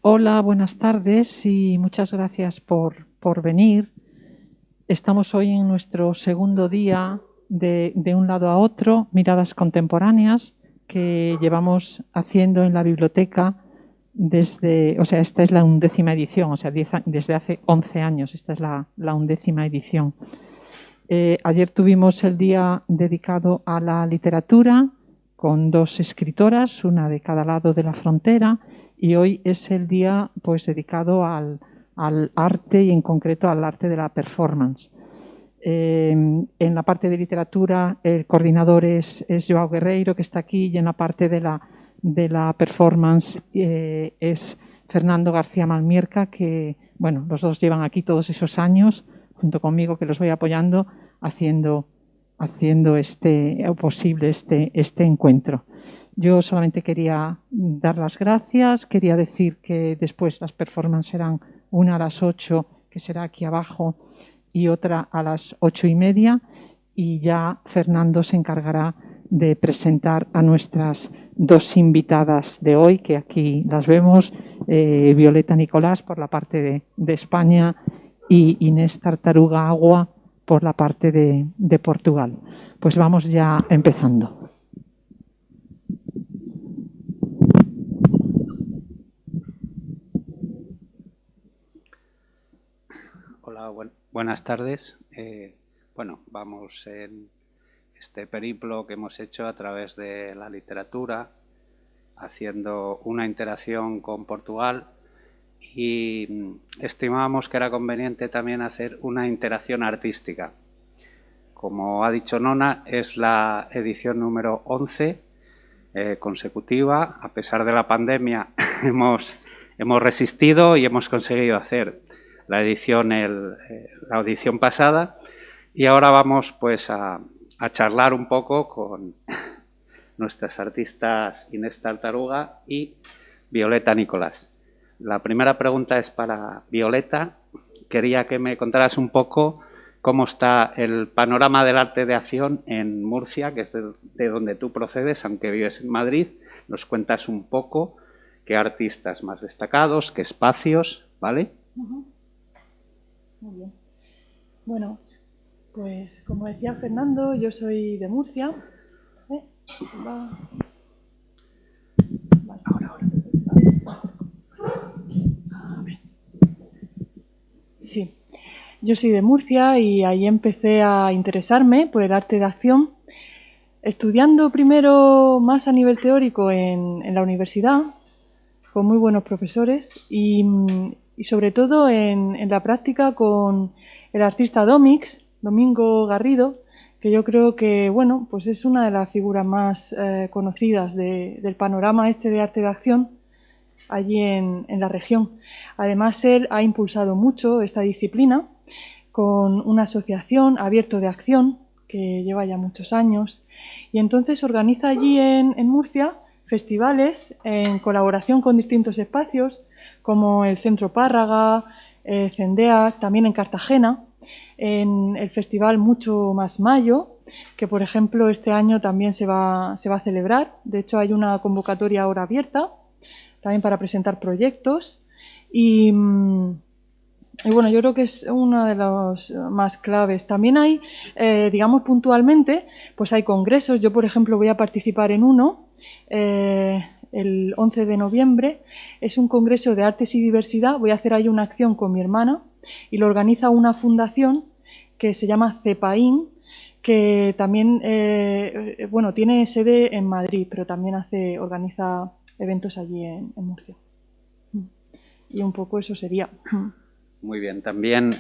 Hola, buenas tardes y muchas gracias por venir. Estamos hoy en nuestro segundo día de un lado a otro, miradas contemporáneas, que llevamos haciendo en la biblioteca esta es la 11ª edición, desde hace 11 años, esta es la 11ª edición. Ayer tuvimos el día dedicado a la literatura, con 2 escritoras, una de cada lado de la frontera, y hoy es el día dedicado al arte y en concreto al arte de la performance. En la parte de literatura el coordinador es Joao Guerreiro, que está aquí, y en la parte de la performance es Fernando García Malmierca, que los dos llevan aquí todos esos años, junto conmigo, que los voy apoyando, haciendo posible este encuentro. Yo solamente quería dar las gracias, quería decir que después las performances serán una a las 8, que será aquí abajo, y otra a las 8:30, y ya Fernando se encargará de presentar a nuestras 2 invitadas de hoy, que aquí las vemos, Violeta Nicolás por la parte de España y Inés Tartaruga Agua por la parte de Portugal. Pues vamos ya empezando. Hola, buenas tardes. Vamos en este periplo que hemos hecho a través de la literatura, haciendo una interacción con Portugal, y estimábamos que era conveniente también hacer una interacción artística. Como ha dicho Nona, es la edición número 11 consecutiva. A pesar de la pandemia hemos resistido y hemos conseguido hacer la audición pasada, y ahora vamos a charlar un poco con nuestras artistas Inés Tartaruga y Violeta Nicolás. La primera pregunta es para Violeta. Quería que me contaras un poco cómo está el panorama del arte de acción en Murcia, que es de donde tú procedes, aunque vives en Madrid. Nos cuentas un poco qué artistas más destacados, qué espacios, ¿vale? Muy bien. Bueno, pues como decía Fernando, yo soy de Murcia. Ahora. Sí, yo soy de Murcia y ahí empecé a interesarme por el arte de acción, estudiando primero más a nivel teórico en la universidad, con muy buenos profesores, y sobre todo en la práctica con el artista Domingo Garrido, que yo creo que pues es una de las figuras más conocidas del panorama de arte de acción allí en la región. Además, él ha impulsado mucho esta disciplina con una asociación, Abierto de Acción, que lleva ya muchos años, y entonces organiza allí en Murcia festivales en colaboración con distintos espacios, como el Centro Párraga, Cendeac, también en Cartagena, en el Festival Mucho Más Mayo, que por ejemplo este año también se va a celebrar. De hecho, hay una convocatoria ahora abierta, también para presentar proyectos, y bueno, yo creo que es una de las más claves. También hay, digamos puntualmente, pues hay congresos. Yo, por ejemplo, voy a participar en uno, el 11 de noviembre. Es un congreso de artes y diversidad. Voy a hacer ahí una acción con mi hermana y lo organiza una fundación que se llama CEPAIN, que también, tiene sede en Madrid, pero también organiza eventos allí en Murcia. Y un poco eso sería. Muy bien. También,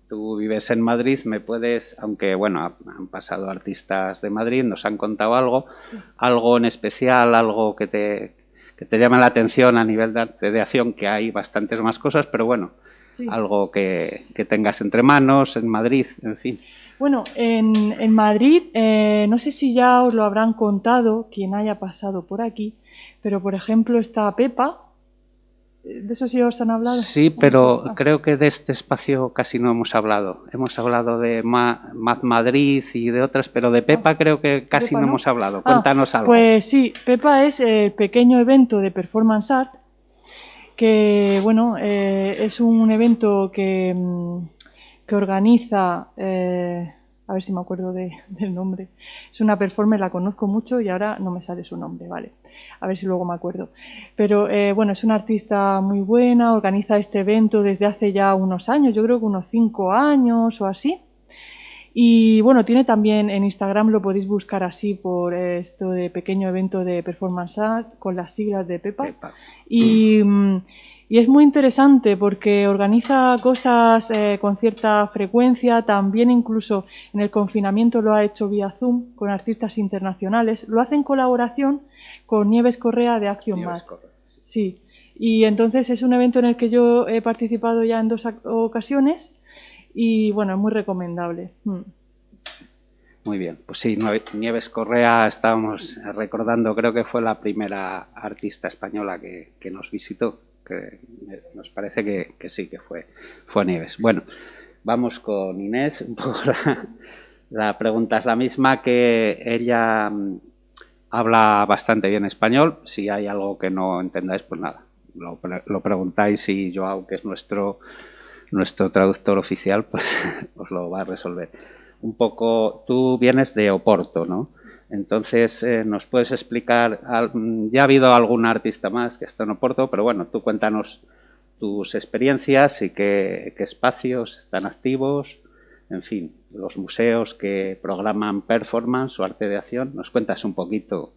tú vives en Madrid, me puedes, aunque han pasado artistas de Madrid, nos han contado algo, sí, algo en especial, algo que te llama la atención a nivel de arte de acción, que hay bastantes más cosas, pero sí, algo que tengas entre manos en Madrid, en fin. Bueno, en Madrid, no sé si ya os lo habrán contado quien haya pasado por aquí, pero por ejemplo está Pepa. ¿De eso sí os han hablado? Sí, pero creo que de este espacio casi no hemos hablado. Hemos hablado de Mad Madrid y de otras, pero de Pepa creo que casi no hemos hablado. Cuéntanos algo. Pues sí, Pepa es el pequeño evento de performance art que bueno, es un evento que organiza, a ver si me acuerdo del nombre, es una performer, la conozco mucho y ahora no me sale su nombre, vale, a ver si luego me acuerdo. Pero bueno, es una artista muy buena, organiza este evento desde hace ya unos años, yo creo que unos 5 años o así. Y bueno, tiene también en Instagram, lo podéis buscar así por esto de pequeño evento de performance art con las siglas de Pepa. Y es muy interesante porque organiza cosas con cierta frecuencia, también incluso en el confinamiento lo ha hecho vía Zoom con artistas internacionales, lo hace en colaboración con Nieves Correa de Action Mat. Sí, y entonces es un evento en el que yo he participado ya en 2 ocasiones. Y bueno, es muy recomendable. Muy bien, pues sí, Nieves Correa, estábamos recordando, creo que fue la primera artista española que nos visitó, que nos parece que sí, que fue Nieves. Bueno, vamos con Inés, un poco la pregunta es la misma, que ella habla bastante bien español, si hay algo que no entendáis, pues nada, lo preguntáis y Joao, que es nuestro traductor oficial, pues os lo va a resolver. Un poco, tú vienes de Oporto, ¿no? Entonces, ¿nos puedes explicar? Ya ha habido algún artista más que está en Oporto, pero bueno, tú cuéntanos tus experiencias y qué espacios están activos, en fin, los museos que programan performance o arte de acción. ¿Nos cuentas un poquito?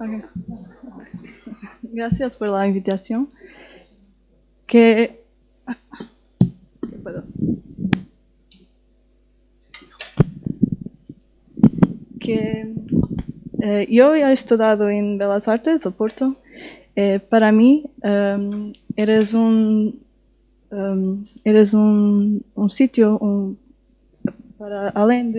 Okay. Gracias por la invitación. Que yo he estudiado en Belas Artes, Oporto. Para mí, eres un sitio para além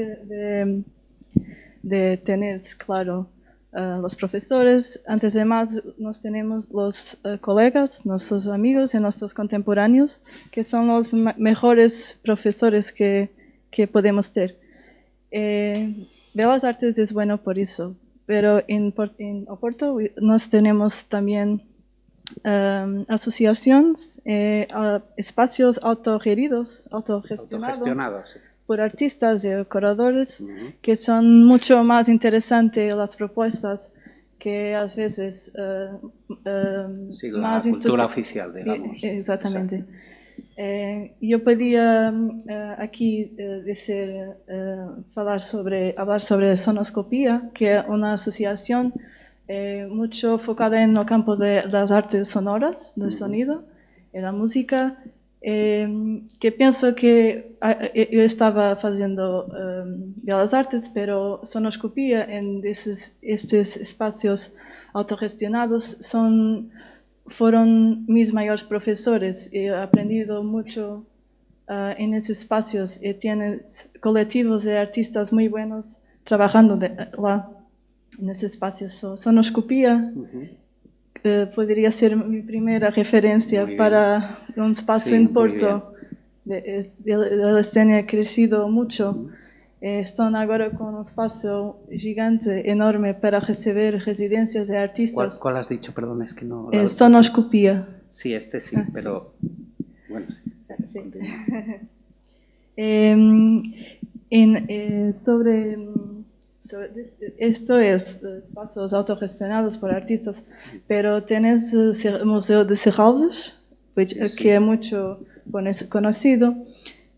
de tener, claro, los profesores, antes de más nos tenemos los colegas, nuestros amigos y nuestros contemporáneos, que son los mejores profesores que podemos tener. Belas Artes es bueno por eso, pero en Oporto nos tenemos también asociaciones, espacios autogestionados. Por artistas y curadores que son mucho más interesantes las propuestas que a veces sí, más la cultura oficial, digamos. Exactamente. Yo podía aquí hablar sobre Sonoscopía, que es una asociación mucho enfocada en el campo de las artes sonoras, del sonido y la música. Que pienso que yo estaba haciendo Belas Artes, pero Sonoscopía en estos espacios autogestionados fueron mis mayores profesores. He aprendido mucho en esos espacios y tiene colectivos de artistas muy buenos trabajando lá en esos espacios. Sonoscopía podría ser mi primera referencia para un espacio en Porto. La escena ha crecido mucho. Están ahora con un espacio gigante, enorme, para recibir residencias de artistas. ¿Cuál has dicho? Perdón, es que no... Sonoscopía. Sí, sí, pero... Bueno, sí. Esto es espacios autogestionados por artistas, pero tienes el Museo de Serralves, que es mucho conocido.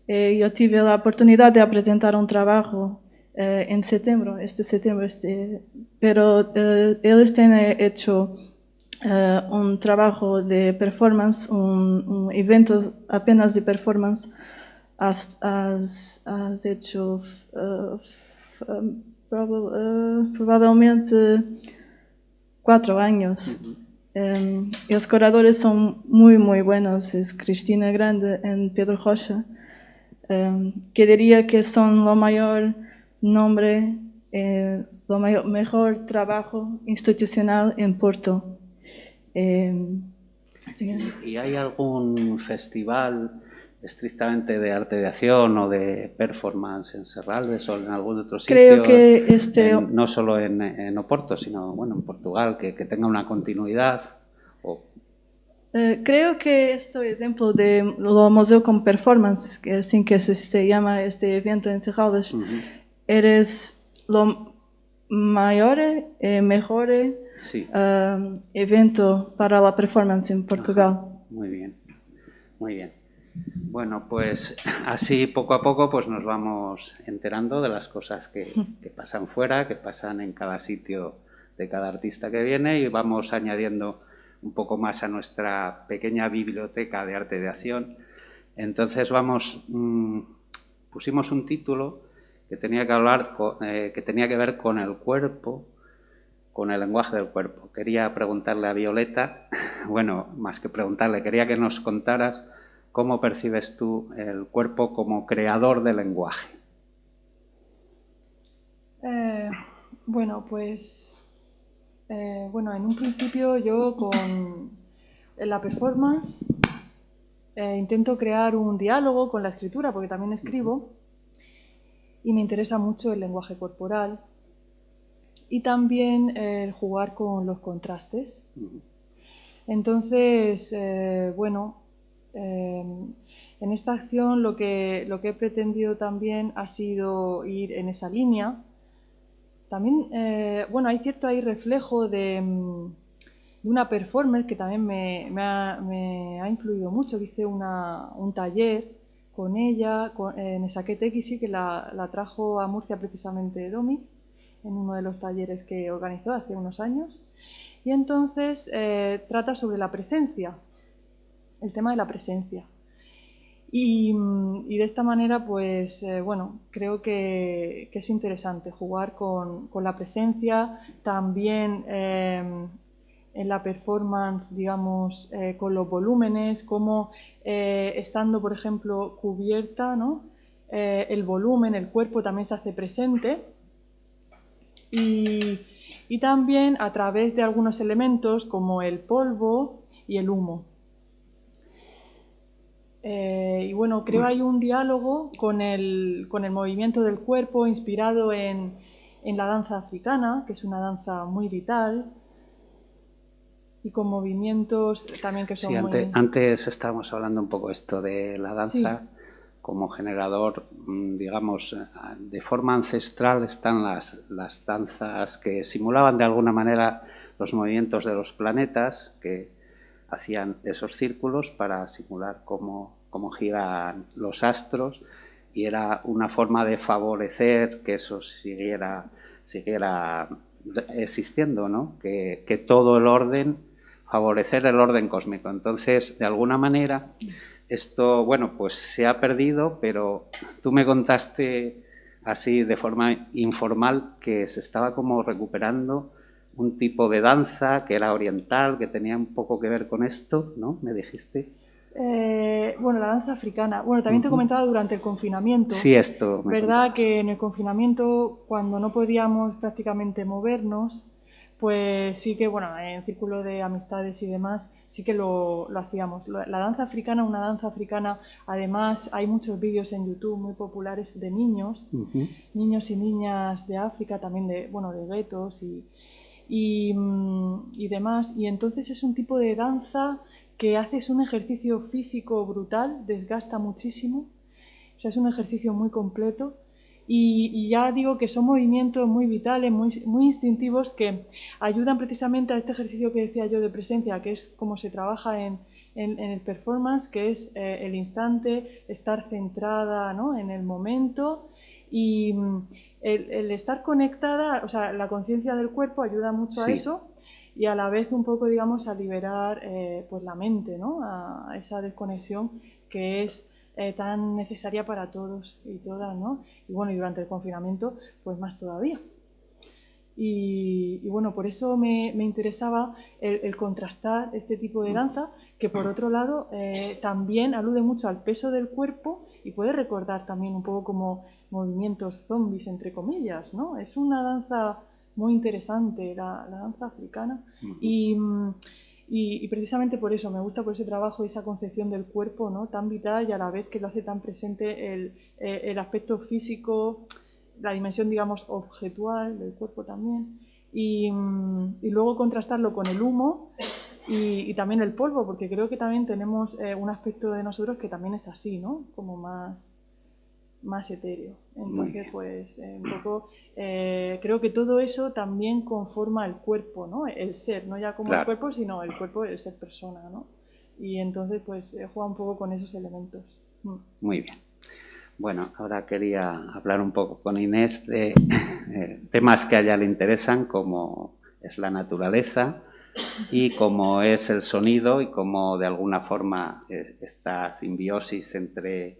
Yo tuve la oportunidad de presentar un trabajo en septiembre, pero ellos tienen hecho un trabajo de performance, un evento apenas de performance. Has hecho probablemente 4 años. Los curadores son muy, muy buenos. Es Cristina Grande y Pedro Rocha, que diría que son lo mayor nombre, lo mejor trabajo institucional en Porto. ¿Y hay algún festival estrictamente de arte de acción o de performance en Serralves o en algún otro sitio, Creo que no solo en Oporto, sino bueno, en Portugal, que tenga una continuidad. Creo que este ejemplo de lo museo con performance, que así que se llama este evento en Serralves, eres lo mayor y mejor sí. Evento para la performance en Portugal. Ajá. Muy bien, muy bien. Bueno, pues así poco a poco pues nos vamos enterando de las cosas que pasan fuera, que pasan en cada sitio de cada artista que viene, y vamos añadiendo un poco más a nuestra pequeña biblioteca de arte de acción. Entonces pusimos un título que tenía que ver con el cuerpo, con el lenguaje del cuerpo. Quería preguntarle a Violeta, bueno, más que preguntarle, quería que nos contaras cómo percibes tú el cuerpo como creador de lenguaje. Bueno, pues, bueno, en un principio yo en la performance intento crear un diálogo con la escritura, porque también escribo, y me interesa mucho el lenguaje corporal y también el jugar con los contrastes. Entonces, bueno, en esta acción lo que he pretendido también ha sido ir en esa línea. También, bueno, hay reflejo de una performer que también me ha influido mucho, que hice un taller con ella, Nesaket Ekisi, que la trajo a Murcia precisamente Domis, en uno de los talleres que organizó hace unos años. Y entonces trata sobre la presencia, el tema de la presencia. Y de esta manera, pues, bueno, creo que es interesante jugar con la presencia, también en la performance, digamos, con los volúmenes, como estando, por ejemplo, cubierta, ¿no? El volumen, el cuerpo también se hace presente. Y también a través de algunos elementos como el polvo y el humo. Y bueno, creo que hay un diálogo con el movimiento del cuerpo inspirado en la danza africana, que es una danza muy vital, y con movimientos también que son sí, antes estábamos hablando un poco esto de la danza. Sí. Como generador, digamos, de forma ancestral están las danzas que simulaban de alguna manera los movimientos de los planetas, que hacían esos círculos para simular cómo giran los astros, y era una forma de favorecer que eso siguiera existiendo, ¿no? Que todo el orden, favorecer el orden cósmico. Entonces, de alguna manera, esto, bueno, pues se ha perdido, pero tú me contaste así de forma informal que se estaba como recuperando un tipo de danza que era oriental, que tenía un poco que ver con esto, ¿no? Me dijiste. Bueno, la danza africana. Bueno, también te comentaba durante el confinamiento. Sí, esto. ¿Verdad que en el confinamiento, cuando no podíamos prácticamente movernos, pues sí que, bueno, en círculo de amistades y demás, sí que lo hacíamos. La danza africana, una danza africana, además hay muchos vídeos en YouTube muy populares de niños, niños y niñas de África, también de guetos y demás. Y entonces es un tipo de danza que haces un ejercicio físico brutal, desgasta muchísimo, o sea, es un ejercicio muy completo y ya digo que son movimientos muy vitales, muy instintivos, que ayudan precisamente a este ejercicio que decía yo de presencia, que es como se trabaja en el performance, que es el instante, estar centrada, ¿no?, en el momento, y el estar conectada, o sea, la conciencia del cuerpo ayuda mucho a eso, y a la vez un poco, digamos, a liberar pues la mente, ¿no?, a esa desconexión que es tan necesaria para todos y todas, ¿no? Y bueno, y durante el confinamiento, pues más todavía. Y bueno, por eso me interesaba el contrastar este tipo de danza, que por otro lado también alude mucho al peso del cuerpo y puede recordar también un poco como movimientos zombies, entre comillas, ¿no? Es una danza muy interesante, la danza africana. Y Y precisamente por eso me gusta, por ese trabajo, esa concepción del cuerpo, ¿no? Tan vital, y a la vez que lo hace tan presente el aspecto físico, la dimensión, digamos, objetual del cuerpo también. Y luego contrastarlo con el humo y también el polvo, porque creo que también tenemos un aspecto de nosotros que también es así, ¿no? Como más etéreo. Entonces, pues, un poco, creo que todo eso también conforma el cuerpo, ¿no? El ser, no ya como el cuerpo, sino el cuerpo, el ser persona, ¿no? Y entonces, pues, he jugado un poco con esos elementos. Muy bien. Bueno, ahora quería hablar un poco con Inés de temas que a ella le interesan, como es la naturaleza y cómo es el sonido y cómo de alguna forma esta simbiosis entre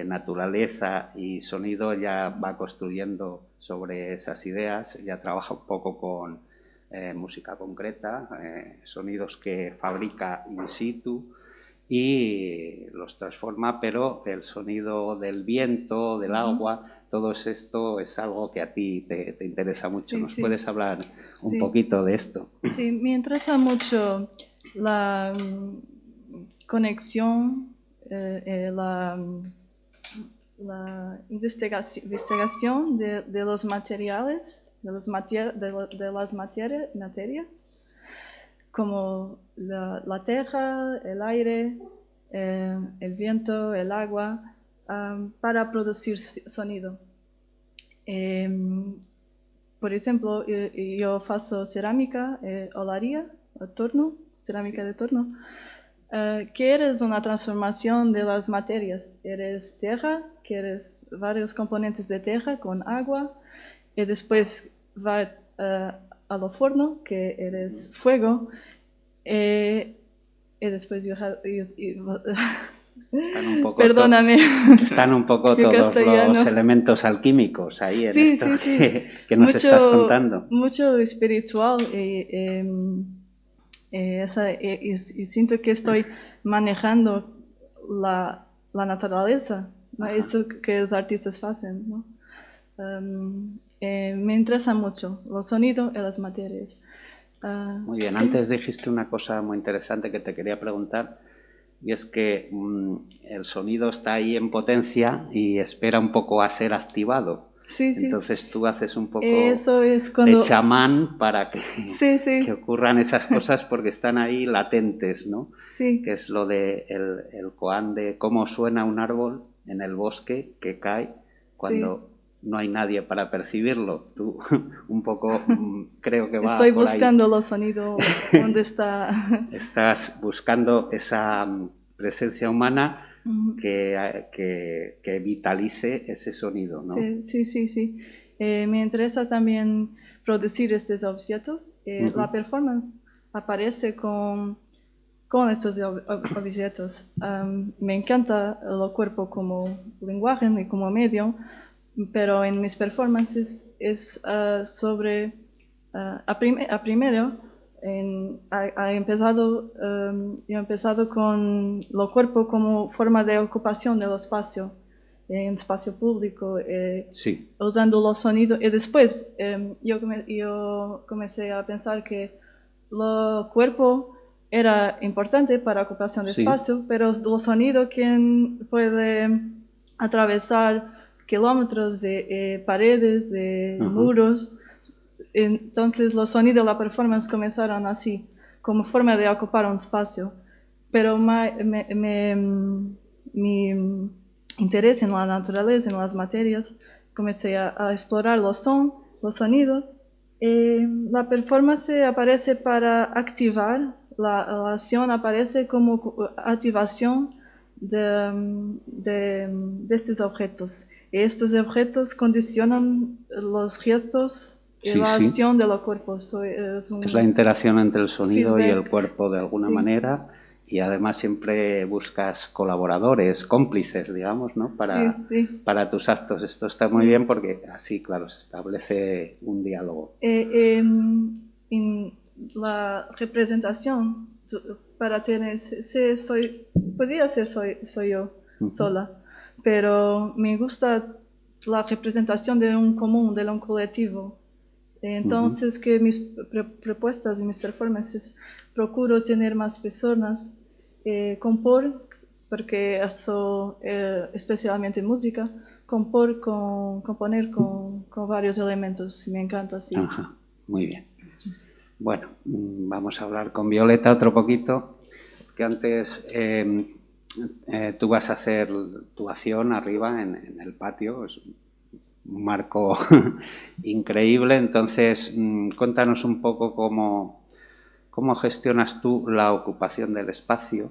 naturaleza y sonido ya va construyendo sobre esas ideas. Ya trabaja un poco con música concreta, sonidos que fabrica in situ y los transforma, pero el sonido del viento, del agua, todo esto es algo que a ti te interesa mucho. Sí, ¿Nos sí. puedes hablar un Sí. poquito de esto? Sí, me interesa mucho la conexión, la investigación de los materiales, de las materias, como la tierra, el aire, el viento, el agua, para producir sonido. Por ejemplo, yo faço cerámica, olaria, torno, cerámica de torno, que eres una transformación de las materias. Eres tierra, que eres varios componentes de tierra con agua, y después va a lo forno, que eres fuego, y después Están un poco perdóname. Están un poco Mi todos castellano. los elementos alquímicos ahí en Sí, esto sí, sí. que nos estás contando. Mucho espiritual y siento que estoy manejando la naturaleza, ¿no? Eso que los artistas hacen, ¿no? Me interesa mucho los sonidos y las materias. Muy bien, antes dijiste una cosa muy interesante que te quería preguntar, y es que el sonido está ahí en potencia y espera un poco a ser activado. Sí, sí. Entonces tú haces un poco Eso es cuando... de chamán para que, sí, sí. que ocurran esas cosas porque están ahí latentes, ¿no? Sí. Que es lo de el koan de cómo suena un árbol en el bosque que cae cuando no hay nadie para percibirlo. Tú un poco creo que va Estoy por buscando ahí. los sonidos donde está. Estás buscando esa presencia humana que vitalice ese sonido, ¿no? Sí, sí, sí. Me interesa también producir estos objetos. La performance aparece con estos objetos. Me encanta el cuerpo como lenguaje y como medio, pero en mis performances es sobre... primero, he empezado con el cuerpo como forma de ocupación del espacio, en espacio público, usando los sonidos. Y después yo comencé a pensar que el cuerpo era importante para ocupación de espacio, pero los sonidos que puede atravesar kilómetros de paredes, de muros. Entonces los sonidos de la performance comenzaron así, como forma de ocupar un espacio. Pero mi interés en la naturaleza, en las materias, comencé a explorar los sonidos. La performance aparece para activar, la acción aparece como activación de estos objetos. Y estos objetos condicionan los gestos y la acción de los cuerpos. Es la interacción entre el sonido y el cuerpo de alguna manera, y además siempre buscas colaboradores, cómplices, digamos, ¿no? Para tus actos. Esto está muy bien porque así, claro, se establece un diálogo. En la representación, para tener, podría ser soy yo sola, pero me gusta la representación de un común, de un colectivo. Entonces, que mis propuestas y mis performances procuro tener más personas compor, porque eso, especialmente música, componer con varios elementos, me encanta así. Ajá, muy bien. Bueno, vamos a hablar con Violeta otro poquito, que antes tú vas a hacer tu acción arriba en el patio, es un marco increíble, entonces cuéntanos un poco cómo gestionas tú la ocupación del espacio,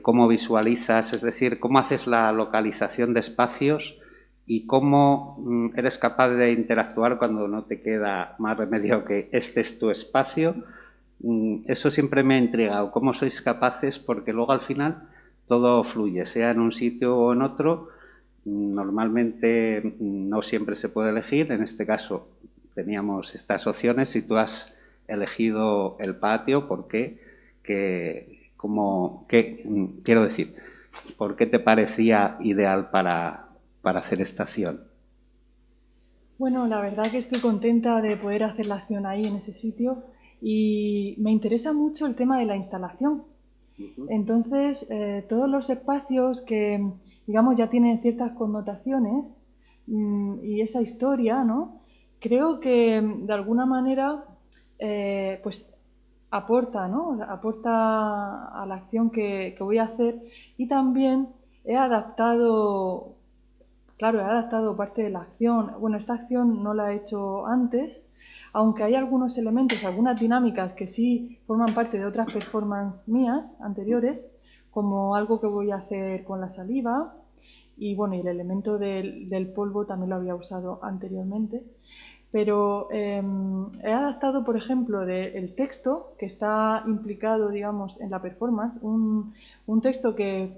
cómo visualizas, es decir, cómo haces la localización de espacios y cómo eres capaz de interactuar cuando no te queda más remedio que este es tu espacio. Eso siempre me ha intrigado, cómo sois capaces, porque luego al final todo fluye, sea en un sitio o en otro. Normalmente no siempre se puede elegir, en este caso teníamos estas opciones y tú has elegido el patio. ¿Por qué? Quiero decir, ¿por qué te parecía ideal para hacer esta acción? Bueno, la verdad que estoy contenta de poder hacer la acción ahí en ese sitio y me interesa mucho el tema de la instalación. Entonces, todos los espacios que, digamos, ya tienen ciertas connotaciones y esa historia, ¿no? Creo que de alguna manera, pues aporta, ¿no? Aporta a la acción que voy a hacer y también he adaptado, claro, he adaptado parte de la acción. Bueno, esta acción no la he hecho antes, aunque hay algunos elementos, algunas dinámicas que sí forman parte de otras performances mías anteriores, como algo que voy a hacer con la saliva y bueno, y el elemento del polvo también lo había usado anteriormente. Pero he adaptado, por ejemplo, el texto que está implicado, digamos, en la performance, un texto que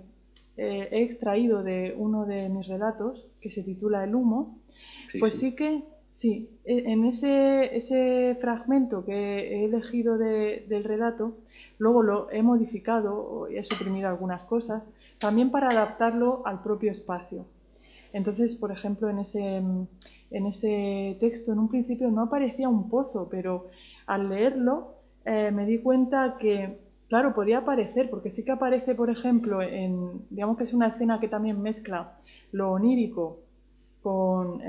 he extraído de uno de mis relatos, que se titula El humo, pues sí que, sí, en ese fragmento que he elegido del relato, luego lo he modificado, he suprimido algunas cosas, también para adaptarlo al propio espacio. Entonces, por ejemplo, en ese texto, en un principio no aparecía un pozo, pero al leerlo me di cuenta que, claro, podía aparecer, porque sí que aparece, por ejemplo, digamos que es una escena que también mezcla lo onírico con,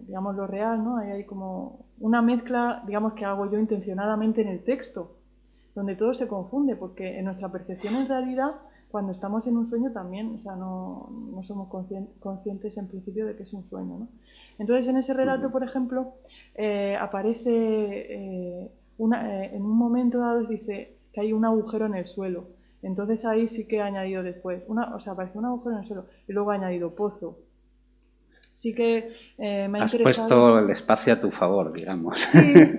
digamos, lo real, ¿no? Ahí hay como una mezcla, digamos, que hago yo intencionadamente en el texto, donde todo se confunde, porque en nuestra percepción en realidad, cuando estamos en un sueño también, o sea, no somos conscientes en principio de que es un sueño, ¿no? Entonces, en ese relato, por ejemplo, aparece, en un momento dado dice que hay un agujero en el suelo. Entonces ahí sí que he añadido después, o sea, aparece un agujero en el suelo y luego he añadido pozo. Sí que me ha Has interesado. puesto el espacio a tu favor, digamos.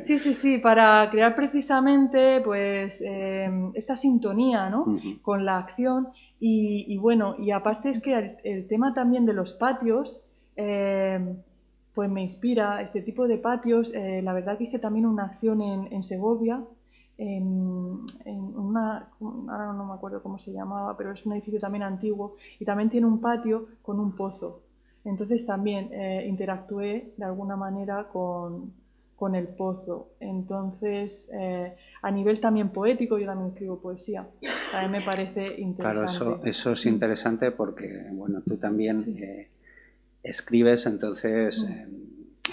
Sí, para crear precisamente pues esta sintonía, ¿no? Con la acción y bueno, y aparte es que el tema también de los patios pues me inspira, este tipo de patios. La verdad que hice también una acción en Segovia, ahora no me acuerdo cómo se llamaba, pero es un edificio también antiguo y también tiene un patio con un pozo. Entonces también interactué de alguna manera con el pozo. Entonces, a nivel también poético, yo también escribo poesía. También me parece interesante. Claro, eso es interesante porque, bueno, tú también escribes, entonces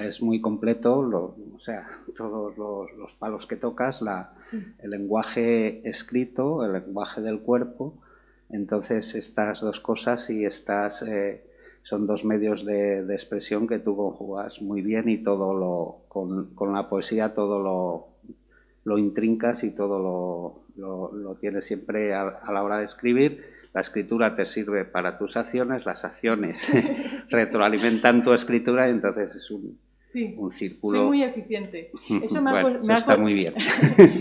es muy completo, o sea, todos los palos que tocas, el lenguaje escrito, el lenguaje del cuerpo. Entonces, estas dos cosas y son dos medios de expresión que tú conjugas muy bien y todo con la poesía todo lo intrincas y todo lo tienes siempre a la hora de escribir. La escritura te sirve para tus acciones, las acciones retroalimentan tu escritura y entonces es un círculo. Soy muy eficiente. Eso está muy bien.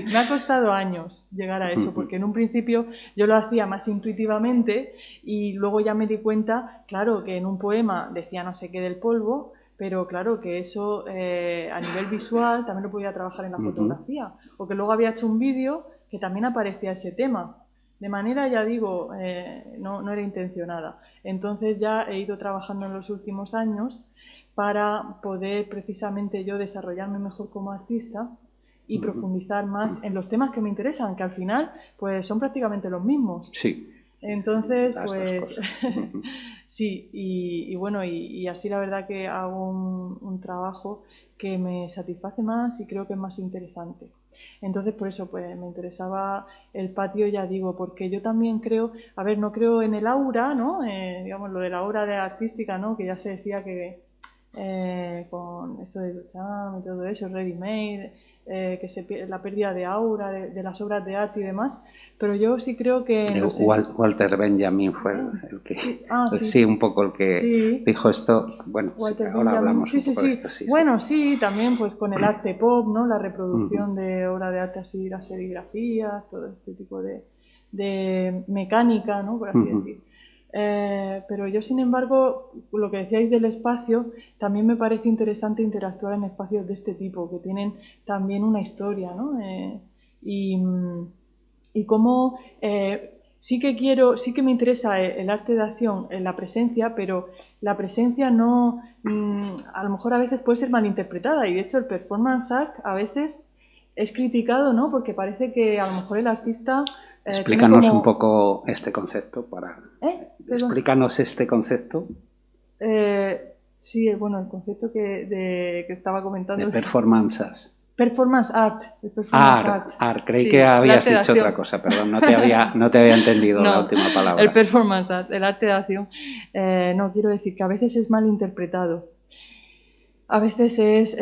Me ha costado años llegar a eso, porque en un principio yo lo hacía más intuitivamente y luego ya me di cuenta, claro, que en un poema decía no sé qué del polvo, pero claro que eso a nivel visual también lo podía trabajar en la fotografía, o que luego había hecho un vídeo que también aparecía ese tema. De manera, ya digo, no era intencionada. Entonces ya he ido trabajando en los últimos años, para poder precisamente yo desarrollarme mejor como artista y profundizar más en los temas que me interesan, que al final pues son prácticamente los mismos. Sí. Entonces, Las pues dos cosas. sí, y bueno, y así la verdad que hago un trabajo que me satisface más y creo que es más interesante. Entonces, por eso pues me interesaba el patio, ya digo, porque yo también creo, a ver, no creo en el aura, ¿no? Digamos, lo de la obra de artística, ¿no? Que ya se decía que con esto de Duchamp y todo eso, ready made, la pérdida de aura de las obras de arte y demás, pero yo sí creo que Walter Benjamin fue el que sí, un poco el que dijo esto. Bueno, sí, ahora hablamos un poco de esto. Sí, bueno, sí, también pues con el arte pop, ¿no? La reproducción de obra de arte así, las serigrafías, todo este tipo de mecánica, ¿no? Por así decir. Pero yo, sin embargo, lo que decíais del espacio, también me parece interesante interactuar en espacios de este tipo, que tienen también una historia, ¿no? Y cómo sí que me interesa el arte de acción, la presencia, pero la presencia no, a lo mejor a veces puede ser malinterpretada, y de hecho el performance art a veces es criticado, ¿no? Porque parece que a lo mejor el artista... Explícanos un poco este concepto Explícanos este concepto. Sí, bueno, el concepto que estaba comentando. De performances. Performance art. Art. Creí que habías dicho otra cosa, perdón, no te había entendido la última palabra. El performance art, el arte de acción. No, quiero decir que a veces es malinterpretado. A veces es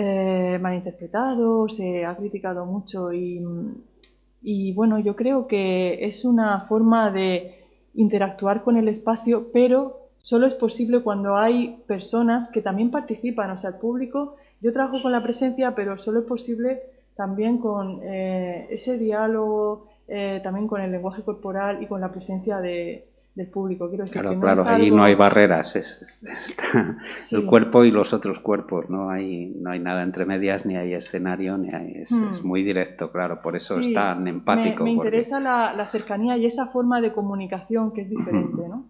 malinterpretado, se ha criticado mucho y bueno, yo creo que es una forma de interactuar con el espacio, pero solo es posible cuando hay personas que también participan, o sea, el público. Yo trabajo con la presencia, pero solo es posible también con ese diálogo, también con el lenguaje corporal y con la presencia del público. Quiero decir, claro, ahí no hay barreras, está el cuerpo y los otros cuerpos, no hay nada entre medias, ni hay escenario, es muy directo, claro, por eso es tan empático. Me interesa la cercanía y esa forma de comunicación que es diferente, ¿no?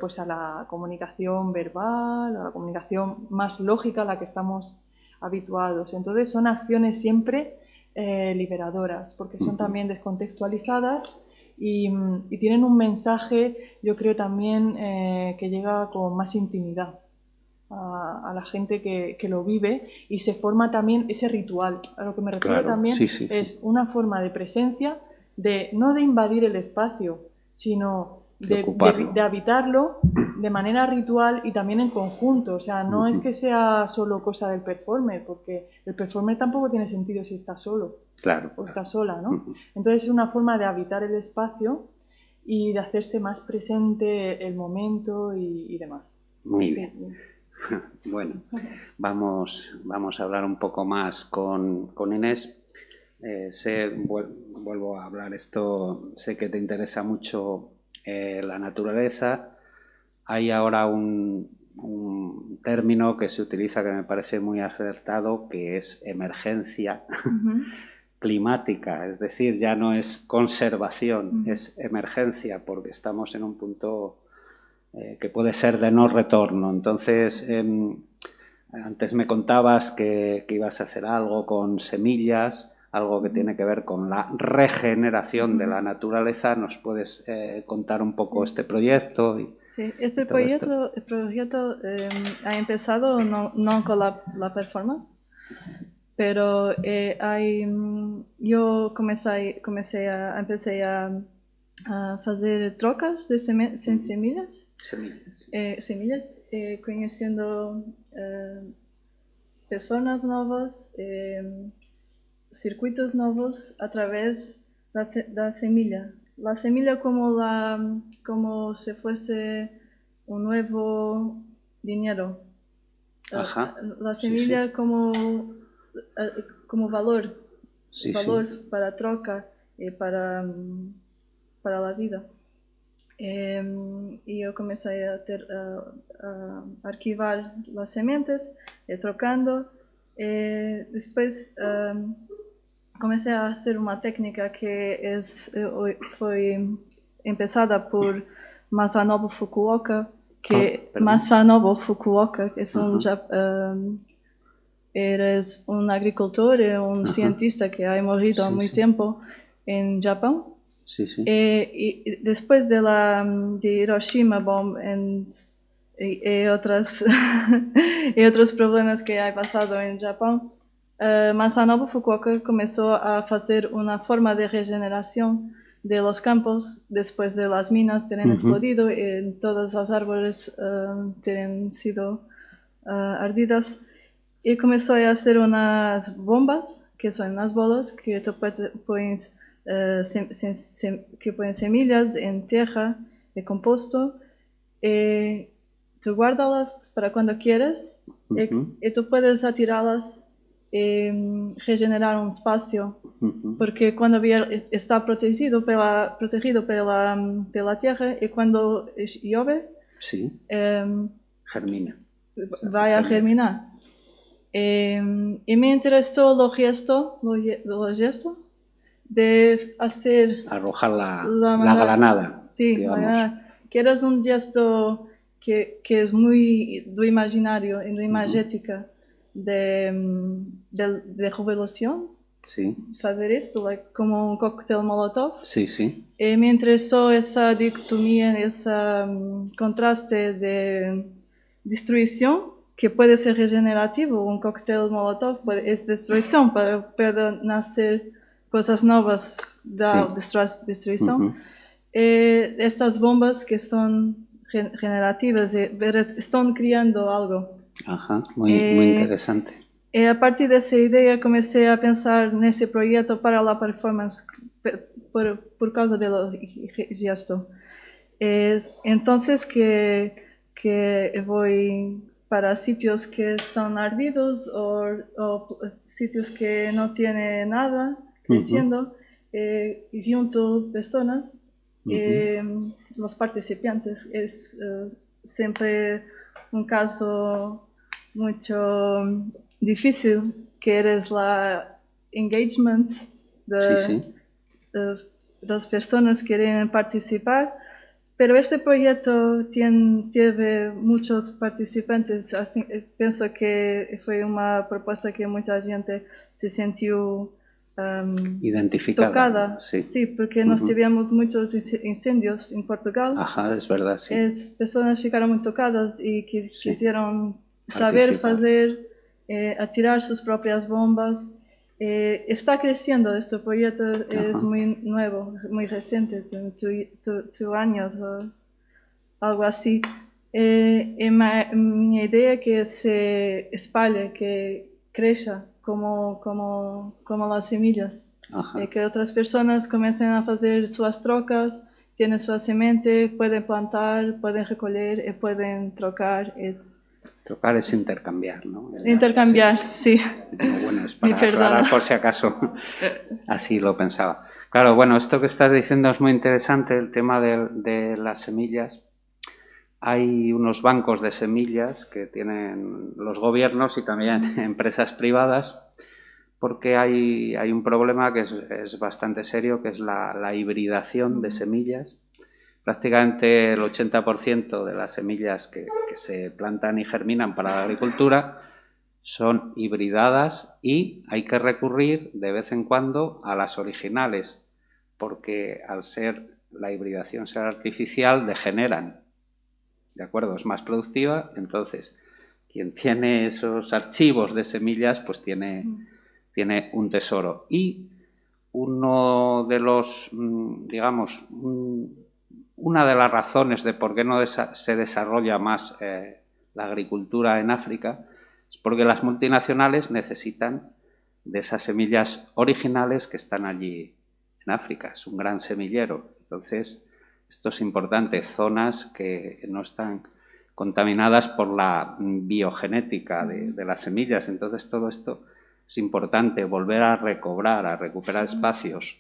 Pues a la comunicación verbal, a la comunicación más lógica a la que estamos habituados. Entonces son acciones siempre liberadoras, porque son también descontextualizadas y tienen un mensaje, yo creo también, que llega con más intimidad a la gente que lo vive, y se forma también ese ritual. A lo que me refiero también es una forma de presencia, no de invadir el espacio, sino de habitarlo de manera ritual y también en conjunto. O sea, no es que sea solo cosa del performer, porque el performer tampoco tiene sentido si está solo o está sola, ¿no? Entonces es una forma de habitar el espacio y de hacerse más presente el momento y demás. Muy bien. Bueno, vamos a hablar un poco más con Inés. Vuelvo a hablar esto, sé que te interesa mucho la naturaleza. Hay ahora un término que se utiliza que me parece muy acertado, que es emergencia climática, es decir, ya no es conservación, es emergencia, porque estamos en un punto que puede ser de no retorno. Entonces, antes me contabas que ibas a hacer algo con semillas, algo que tiene que ver con la regeneración de la naturaleza. ¿Nos puedes contar un poco este proyecto? Sí, este proyecto ha empezado no con la performance, pero yo empecé a fazer trocas de semillas, conhecendo pessoas novas, circuitos novos através da semilla. La semilla como si fuese un nuevo dinero. La semilla como valor, para troca y para la vida. Y yo comencé a arquivar las sementes, trocando. Después comencé a hacer una técnica que fue empezada por Masanobu Fukuoka, que perdón. Masanobu Fukuoka, que es eres un agricultor y un cientista que ha morido Sí, muy sí. tiempo en Japón. Sí, sí. Y después de Hiroshima Bomb y otros problemas que ha pasado en Japón, Masanobu Fukuoka comenzó a hacer una forma de regeneración de los campos después de las minas tener explodido y todos los árboles tienen sido ardidas. Y comenzó a hacer unas bombas, que son unas bolas que tú pones que ponen semillas en tierra de composto. Tú guardas para cuando quieres y tú puedes tirarlas y regenerar un espacio. Porque cuando está protegido por la tierra y cuando llueve, Sí. Germina. va a germinar. Y me interesó lo gesto de hacer Arrojar la granada. Sí, digamos. la granada. Que era un gesto que es muy do imaginario, en la imagética de revelación. Sí. Hacer esto, como un cóctel molotov. Sí, sí. Y me interesó esa dicotomía, ese contraste de destrucción que puede ser regenerativo. Un cóctel molotov es destrucción, pero puede nacer cosas nuevas de destrucción. Estas bombas que son generativas están creando algo. Ajá, muy interesante. Y a partir de esa idea comencé a pensar en ese proyecto para la performance por causa de lo gesto. Entonces que voy para sitios que son ardidos o sitios que no tienen nada creciendo y junto personas. Los participantes es siempre un caso mucho difícil, que eres la engagement de las personas que quieren participar, pero este proyecto tiene muchos participantes. Pienso que fue una propuesta que mucha gente se sintió identificada. Tocada. Sí, porque nos tuvimos muchos incendios en Portugal. Ajá, es verdad, sí. Personas ficaron muy tocadas y quisieron saber hacer, tirar sus propias bombas. Está creciendo este proyecto, es muy nuevo, muy reciente, tiene 2 años o algo así. Mi idea es que se espalhe, que crezca como las semillas. Que otras personas comiencen a hacer sus trocas, tienen su semente, pueden plantar, pueden recoger y pueden trocar. Trocar es intercambiar, ¿no? Intercambiar, sí. Bueno, es para aclarar por si acaso así lo pensaba. Claro, bueno, esto que estás diciendo es muy interesante, el tema de las semillas. Hay unos bancos de semillas que tienen los gobiernos y también empresas privadas, porque hay un problema que es bastante serio, que es la hibridación de semillas. Prácticamente el 80% de las semillas que se plantan y germinan para la agricultura son hibridadas y hay que recurrir de vez en cuando a las originales, porque al ser la hibridación ser artificial degeneran, ¿de acuerdo? Es más productiva, entonces quien tiene esos archivos de semillas pues tiene un tesoro. Y uno de los, digamos, una de las razones de por qué no se desarrolla más la agricultura en África es porque las multinacionales necesitan de esas semillas originales que están allí en África. Es un gran semillero. Entonces, esto es importante. Zonas que no están contaminadas por la biogenética de las semillas. Entonces, todo esto es importante. Volver a recuperar espacios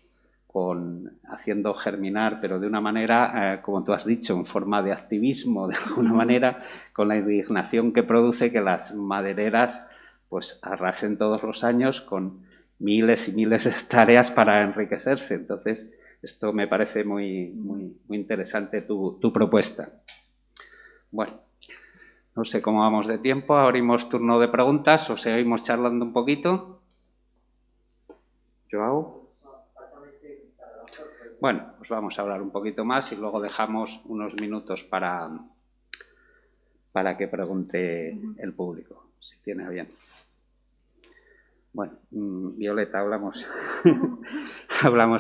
haciendo germinar, pero de una manera, como tú has dicho, en forma de activismo, de alguna manera, con la indignación que produce que las madereras pues arrasen todos los años con miles y miles de hectáreas para enriquecerse. Entonces, esto me parece muy interesante tu propuesta. Bueno, no sé cómo vamos de tiempo. Abrimos turno de preguntas o seguimos charlando un poquito. ¿Joao? Bueno, pues vamos a hablar un poquito más y luego dejamos unos minutos para que pregunte el público, si tiene a bien. Bueno, Violeta, hablamos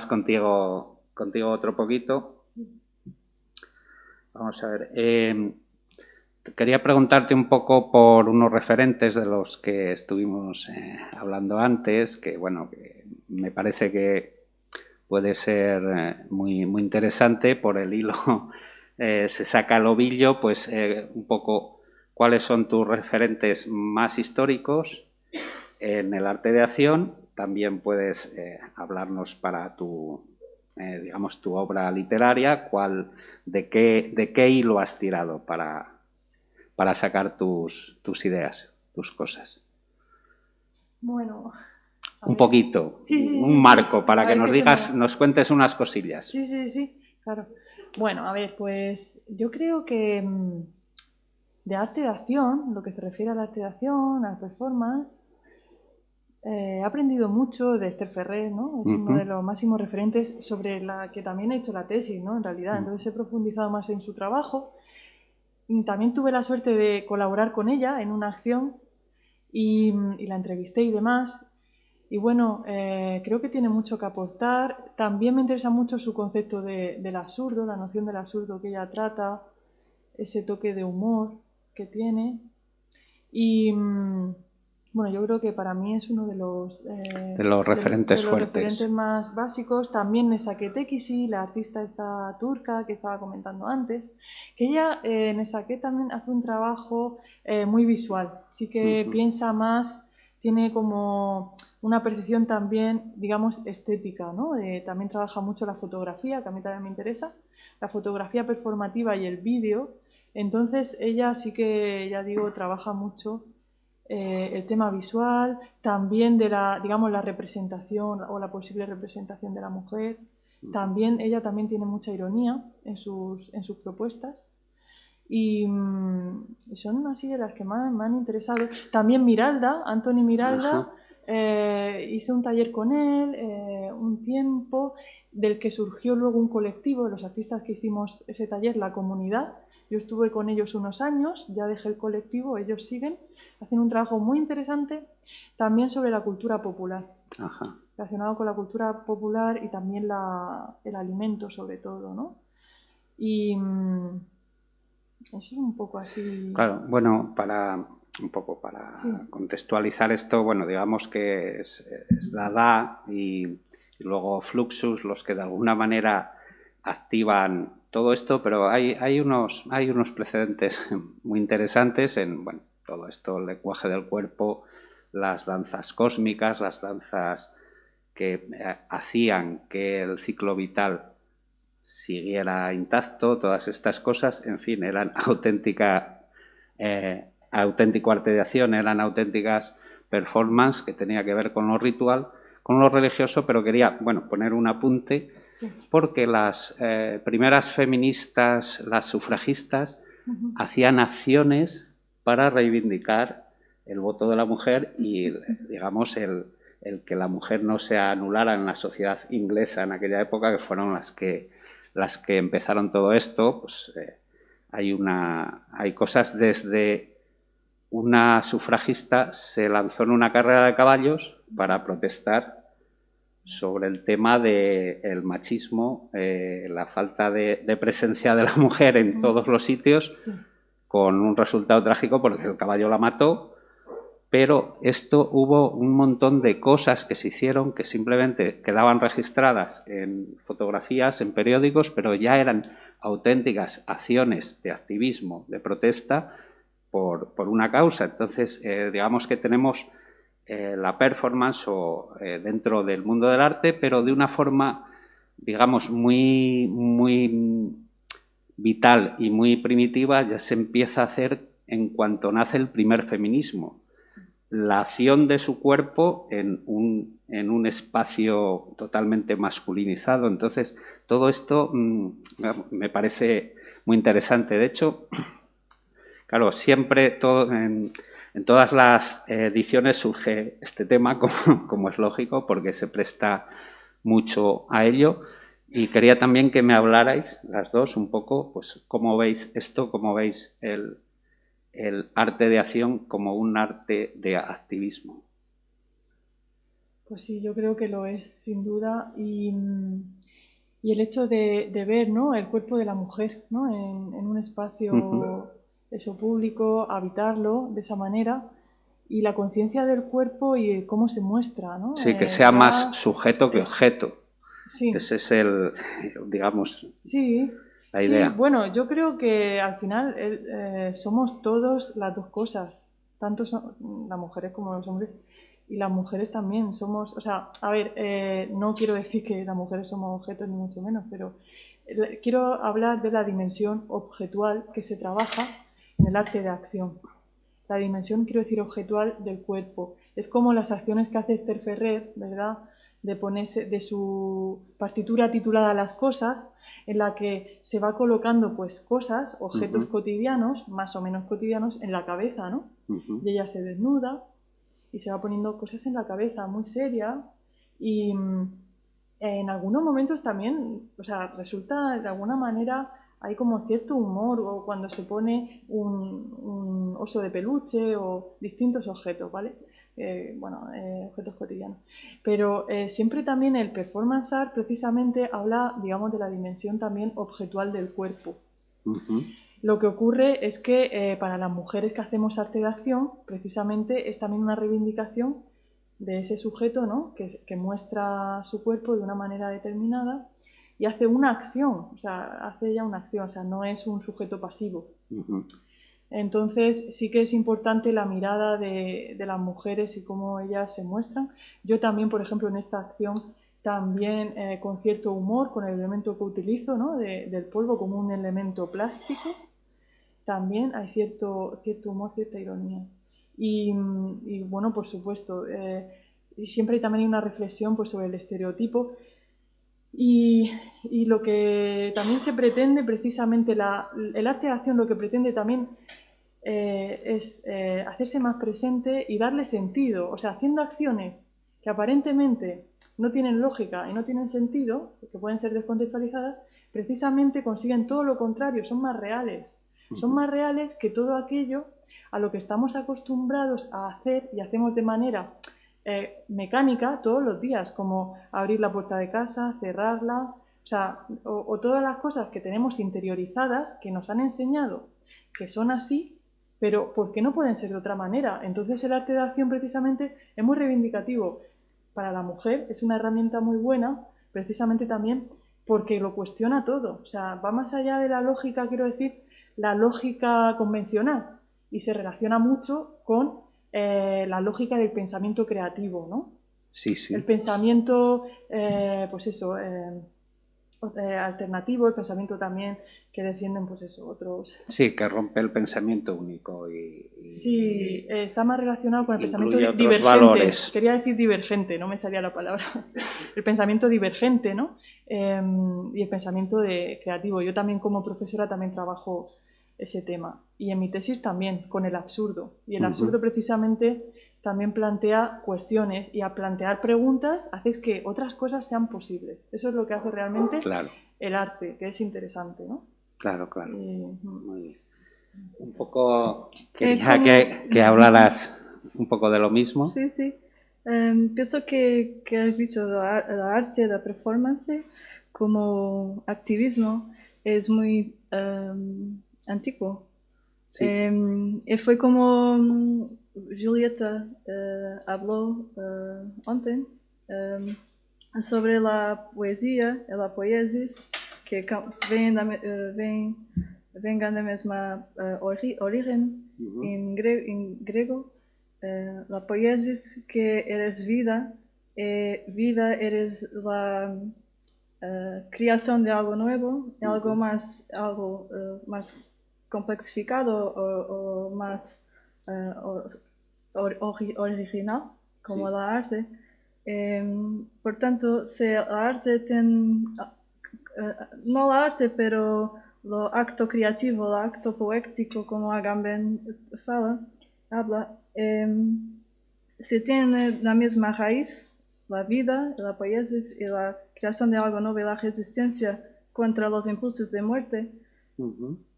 contigo otro poquito. Vamos a ver. Quería preguntarte un poco por unos referentes de los que estuvimos hablando antes, que bueno, que me parece que puede ser muy interesante. Por el hilo se saca el ovillo, pues un poco cuáles son tus referentes más históricos en el arte de acción. También puedes hablarnos para tu, digamos, tu obra literaria, de qué hilo has tirado para sacar tus ideas, tus cosas. Bueno, un poquito, un marco, para que nos digas, nos cuentes unas cosillas. Sí, claro. Bueno, a ver, pues yo creo que de arte de acción, lo que se refiere al arte de acción, a la performance, he aprendido mucho de Esther Ferrer, ¿no? Es uno de los máximos referentes sobre la que también he hecho la tesis, ¿no? En realidad, entonces he profundizado más en su trabajo. También tuve la suerte de colaborar con ella en una acción y la entrevisté y demás. Y bueno, creo que tiene mucho que aportar. También me interesa mucho su concepto del absurdo, la noción del absurdo que ella trata, ese toque de humor que tiene. Y bueno, yo creo que para mí es uno de los referentes fuertes. Referentes más básicos. También Nezaket Ekisi, la artista esta turca que estaba comentando antes, que ella, Nezaket, también hace un trabajo muy visual. Sí que piensa más, tiene como una percepción también, digamos, estética, ¿no? También trabaja mucho la fotografía, que a mí también me interesa, la fotografía performativa y el vídeo. Entonces ella sí que, ya digo, trabaja mucho el tema visual, también de la representación o la posible representación de la mujer. También ella también tiene mucha ironía en sus propuestas. Y son así de las que más me han interesado. También Miralda, Antoni Miralda, hice un taller con él un tiempo, del que surgió luego un colectivo de los artistas que hicimos ese taller, La Comunidad. Yo estuve con ellos unos años, ya dejé el colectivo, ellos siguen, hacen un trabajo muy interesante también sobre la cultura popular. Ajá. Relacionado con la cultura popular y también el alimento sobre todo, ¿no? Y eso es un poco así. Claro, bueno, para contextualizar esto, bueno, digamos que es Dada y luego Fluxus los que de alguna manera activan todo esto, pero hay unos precedentes muy interesantes en, bueno, todo esto, el lenguaje del cuerpo, las danzas cósmicas, las danzas que hacían que el ciclo vital siguiera intacto, todas estas cosas, en fin, eran auténtico arte de acción, eran auténticas performances que tenía que ver con lo ritual, con lo religioso, pero quería, bueno, poner un apunte porque las primeras feministas, las sufragistas, hacían acciones para reivindicar el voto de la mujer y, digamos, el que la mujer no se anulara en la sociedad inglesa en aquella época, que fueron las que empezaron todo esto. Pues hay cosas desde una sufragista se lanzó en una carrera de caballos para protestar sobre el tema del machismo, la falta de presencia de la mujer en todos los sitios, con un resultado trágico porque el caballo la mató. Pero hubo un montón de cosas que se hicieron que simplemente quedaban registradas en fotografías, en periódicos, pero ya eran auténticas acciones de activismo, de protesta por una causa. Entonces, digamos que tenemos la performance dentro del mundo del arte, pero de una forma, digamos, muy vital y muy primitiva, ya se empieza a hacer en cuanto nace el primer feminismo. La acción de su cuerpo en un espacio totalmente masculinizado. Entonces, todo esto me parece muy interesante. De hecho, Claro, siempre en todas las ediciones surge este tema, como es lógico, porque se presta mucho a ello. Y quería también que me hablarais, las dos, un poco, pues cómo veis esto, cómo veis el arte de acción como un arte de activismo. Pues sí, yo creo que lo es, sin duda. Y el hecho de ver, ¿no?, el cuerpo de la mujer, ¿no?, en un espacio eso, público, habitarlo de esa manera, y la conciencia del cuerpo y cómo se muestra, ¿no? Sí, que sea más sujeto que objeto. Sí. Ese es digamos, Sí, la idea. sí, bueno, yo creo que al final somos todos las dos cosas, tanto las mujeres como los hombres, y las mujeres también somos, o sea, a ver, no quiero decir que las mujeres somos objetos ni mucho menos, pero quiero hablar de la dimensión objetual que se trabaja en el arte de acción. La dimensión, quiero decir, objetual del cuerpo. Es como las acciones que hace Esther Ferrer, ¿verdad?, de ponerse de su partitura titulada Las cosas, en la que se va colocando pues cosas, objetos cotidianos, más o menos cotidianos, en la cabeza, ¿no? Y ella se desnuda y se va poniendo cosas en la cabeza, muy seria, y en algunos momentos también, o sea, resulta de alguna manera hay como cierto humor, o cuando se pone un oso de peluche o distintos objetos, ¿vale? Objetos cotidianos. Pero siempre también el performance art precisamente habla, digamos, de la dimensión también objetual del cuerpo. Lo que ocurre es que para las mujeres que hacemos arte de acción, precisamente es también una reivindicación de ese sujeto, ¿no?, que muestra su cuerpo de una manera determinada y hace una acción, o sea, hace ya una acción, o sea, no es un sujeto pasivo. Entonces sí que es importante la mirada de las mujeres y cómo ellas se muestran. Yo también, por ejemplo, en esta acción, también con cierto humor, con el elemento que utilizo, ¿no?, del polvo como un elemento plástico, también hay cierto humor, cierta ironía. Y bueno, por supuesto, siempre también hay una reflexión pues, sobre el estereotipo. Y lo que también se pretende, precisamente, el arte de acción lo que pretende también es hacerse más presente y darle sentido. O sea, haciendo acciones que aparentemente no tienen lógica y no tienen sentido, que pueden ser descontextualizadas, precisamente consiguen todo lo contrario, son más reales. Son más reales que todo aquello a lo que estamos acostumbrados a hacer y hacemos de manera mecánica todos los días, como abrir la puerta de casa, cerrarla, o sea, o todas las cosas que tenemos interiorizadas, que nos han enseñado que son así, pero ¿por qué no pueden ser de otra manera? Entonces el arte de acción precisamente es muy reivindicativo. Para la mujer es una herramienta muy buena, precisamente también porque lo cuestiona todo, o sea, va más allá de la lógica, quiero decir, la lógica convencional, y se relaciona mucho con la lógica del pensamiento creativo, ¿no? Sí, sí. El pensamiento, pues eso, alternativo, el pensamiento también que defienden, pues eso, otros. Sí, que rompe el pensamiento único sí, está más relacionado con el pensamiento divergente. Valores. Quería decir divergente, no me salía la palabra. El pensamiento divergente, ¿no? Y el pensamiento creativo. Yo también como profesora también trabajo ese tema. Y en mi tesis también, con el absurdo. Y el absurdo precisamente también plantea cuestiones, y a plantear preguntas haces que otras cosas sean posibles. Eso es lo que hace realmente el arte, que es interesante, ¿no? Claro, claro. Muy bien. Un poco quería que hablaras un poco de lo mismo. Sí, sí. Pienso que has dicho el arte, la performance, como activismo, es muy antiguo. Sí. Y fue como Julieta habló ontem sobre la poesía, la poiesis, que vengan da mesma origem em grego. La poiesis que eres vida, vida eres la creación de algo nuevo, algo más complexificado o más original, como la arte. Por tanto, se el arte no la arte, pero lo acto creativo, lo acto poético, como Agamben habla, se tiene la misma raíz, la vida, la poiesis y la creación de algo nuevo y la resistencia contra los impulsos de muerte.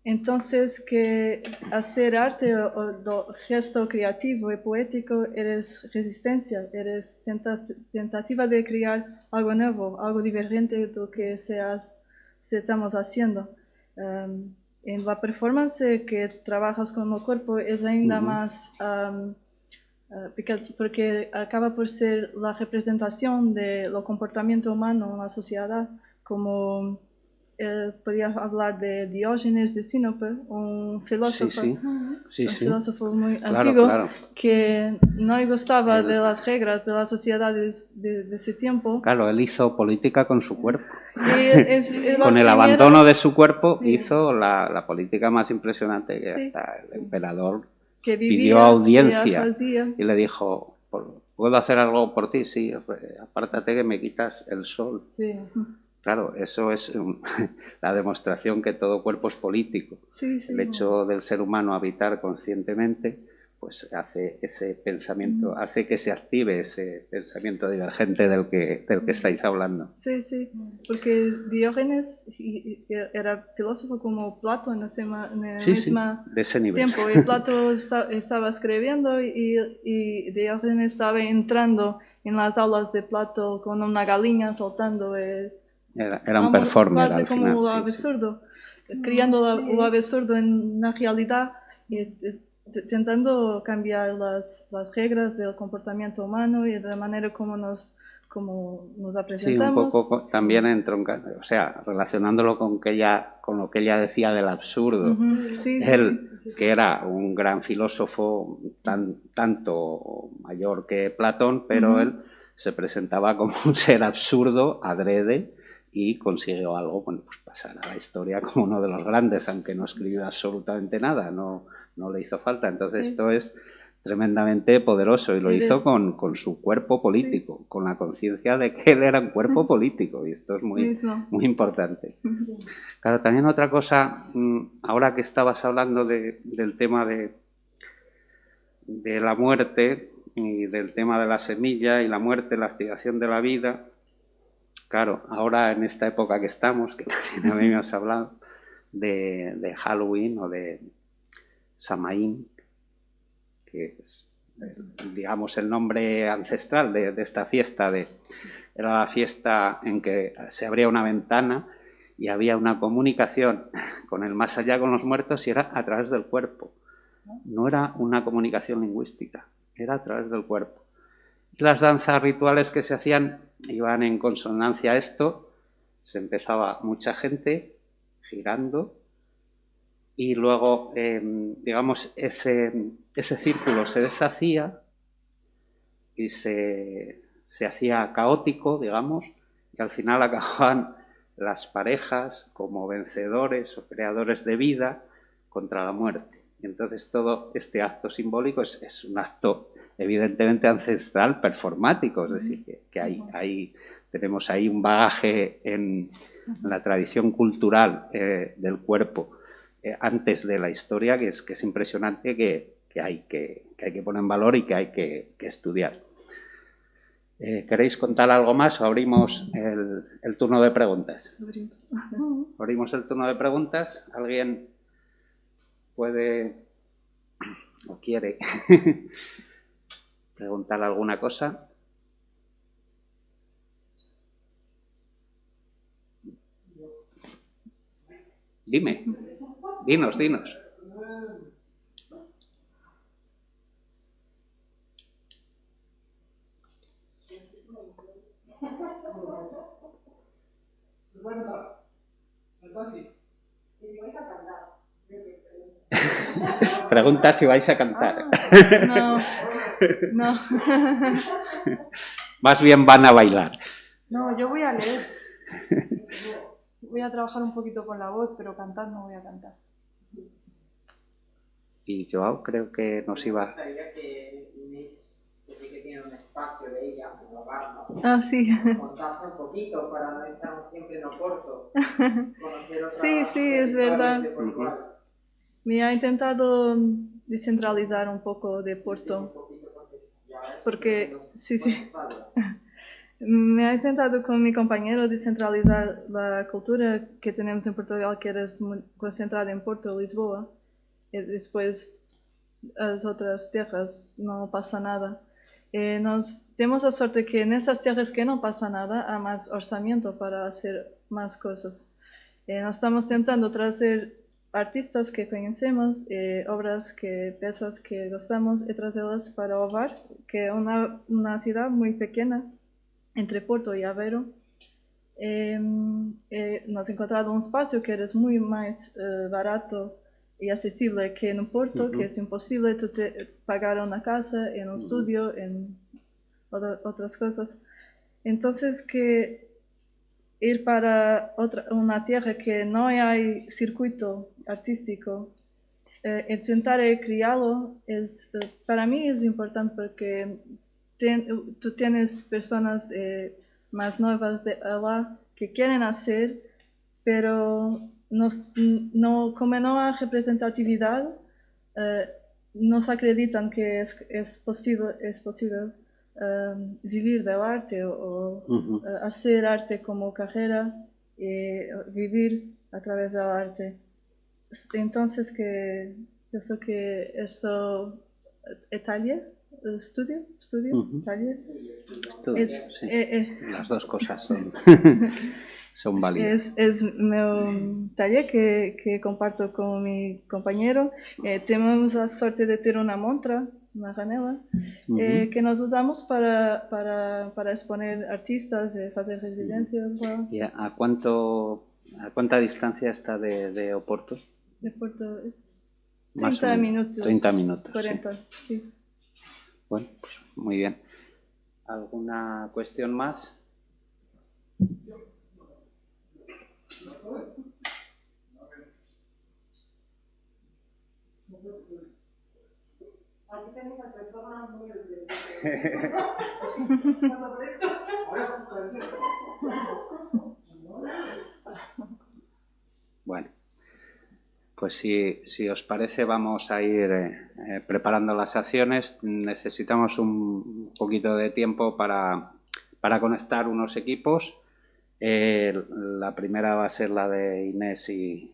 Entonces, que hacer arte o gesto creativo y poético eres resistencia, eres tentativa de crear algo nuevo, algo diferente de lo que estamos haciendo. En la performance que trabajas con el cuerpo es ainda más, porque acaba por ser la representación de lo comportamiento humano en la sociedad, como podía hablar de Diógenes de Sinope, un filósofo, filósofo muy antiguo, que no le gustaba de las reglas de las sociedades de ese tiempo. Claro, él hizo política con su cuerpo. Con el abandono de su cuerpo hizo la política más impresionante, que hasta el emperador que pidió audiencia y le dijo, ¿puedo hacer algo por ti? Sí, apártate que me quitas el sol. Sí. Claro, eso es la demostración que todo cuerpo es político. El hecho del ser humano habitar conscientemente, pues hace ese pensamiento, hace que se active ese pensamiento divergente del que estáis hablando. Sí, porque Diógenes era filósofo como Platón en ese de ese nivel. tiempo. Y Platón estaba escribiendo y Diógenes estaba entrando en las aulas de Platón con una gallina soltando Era un performer casi al como final. lo absurdo, creando lo absurdo en una realidad y intentando cambiar las reglas del comportamiento humano y de la manera como nos presentamos. Sí, un poco también o sea, relacionándolo con lo que ella decía del absurdo. Él, que era un gran filósofo, tanto mayor que Platón, pero él se presentaba como un ser absurdo, adrede, y consiguió algo, bueno, pues pasar a la historia como uno de los grandes, aunque no escribió absolutamente nada, no le hizo falta. Entonces esto es tremendamente poderoso y lo hizo con su cuerpo político, con la conciencia de que él era un cuerpo político, y esto es muy importante. Claro, también otra cosa, ahora que estabas hablando del tema de la muerte y del tema de la semilla y la muerte, la activación de la vida. Claro, ahora en esta época que estamos, que también a mí me has hablado de Halloween o de Samaín, que es, digamos, el nombre ancestral de esta fiesta. Era la fiesta en que se abría una ventana y había una comunicación con el más allá, con los muertos, y era a través del cuerpo. No era una comunicación lingüística, era a través del cuerpo. Y las danzas rituales que se hacían iban en consonancia a esto. Se empezaba mucha gente girando y luego, digamos, ese círculo se deshacía y se hacía caótico, digamos, y al final acababan las parejas como vencedores o creadores de vida contra la muerte. Y entonces todo este acto simbólico es un acto evidentemente ancestral, performático, es decir, que tenemos ahí un bagaje en la tradición cultural del cuerpo antes de la historia que es impresionante, que hay que poner en valor y que hay que estudiar. ¿Queréis contar algo más o abrimos el turno de preguntas? Abrimos el turno de preguntas. ¿Alguien puede o quiere preguntar alguna cosa? Dime, dinos. Pregunta si vais a cantar. No. Más bien van a bailar. No, yo voy a leer. Voy a trabajar un poquito con la voz, pero cantar no voy a cantar. Y Joao creo que nos iba... que sí que tiene un espacio de ella en el hogar, ¿no? Ah, sí. Contarse un poquito para no estar siempre en Oporto, conocer otras Sí, sí, es verdad. de Portugal. Me ha intentado descentralizar un poco de Porto, porque sí, sí. Me ha intentado con mi compañero descentralizar la cultura que tenemos en Portugal, que era muy concentrada en Porto, Lisboa, y después as outras terras não passa nada. Nós temos a sorte que nessas terras que não passa nada há mais orçamento para fazer mais coisas. Nós estamos tentando trazer artistas que conhecemos, peças que gostamos e trazê-las para Ovar, que é uma cidade muito pequena entre Porto e Aveiro. Nós encontramos um espaço que era muito mais barato y accesible que en Porto, que es imposible pagar una casa, en un estudio, en otras cosas. Entonces, que ir para una tierra que no hay circuito artístico, intentar criarlo, para mí es importante porque tú tienes personas más nuevas de allá que quieren hacer, pero como no hay representatividad, nos acreditan que es posible vivir del arte o hacer arte como carrera y vivir a través del arte. Entonces, que pienso que eso es taller, estudio, taller. Sí. Las dos cosas son... son válidas. Es mi taller que comparto con mi compañero. Tenemos la suerte de tener una montra, una janela, que nos usamos para exponer artistas, hacer residencias. ¿Y a cuánta distancia está de Oporto? De Porto es Más 30 minutos. 30 minutos. 40, sí. Bueno, pues muy bien. ¿Alguna cuestión más? Aquí tenéis a personas muy Bueno, pues si os parece vamos a ir preparando las acciones. Necesitamos un poquito de tiempo para conectar unos equipos. La primera va a ser la de Inés y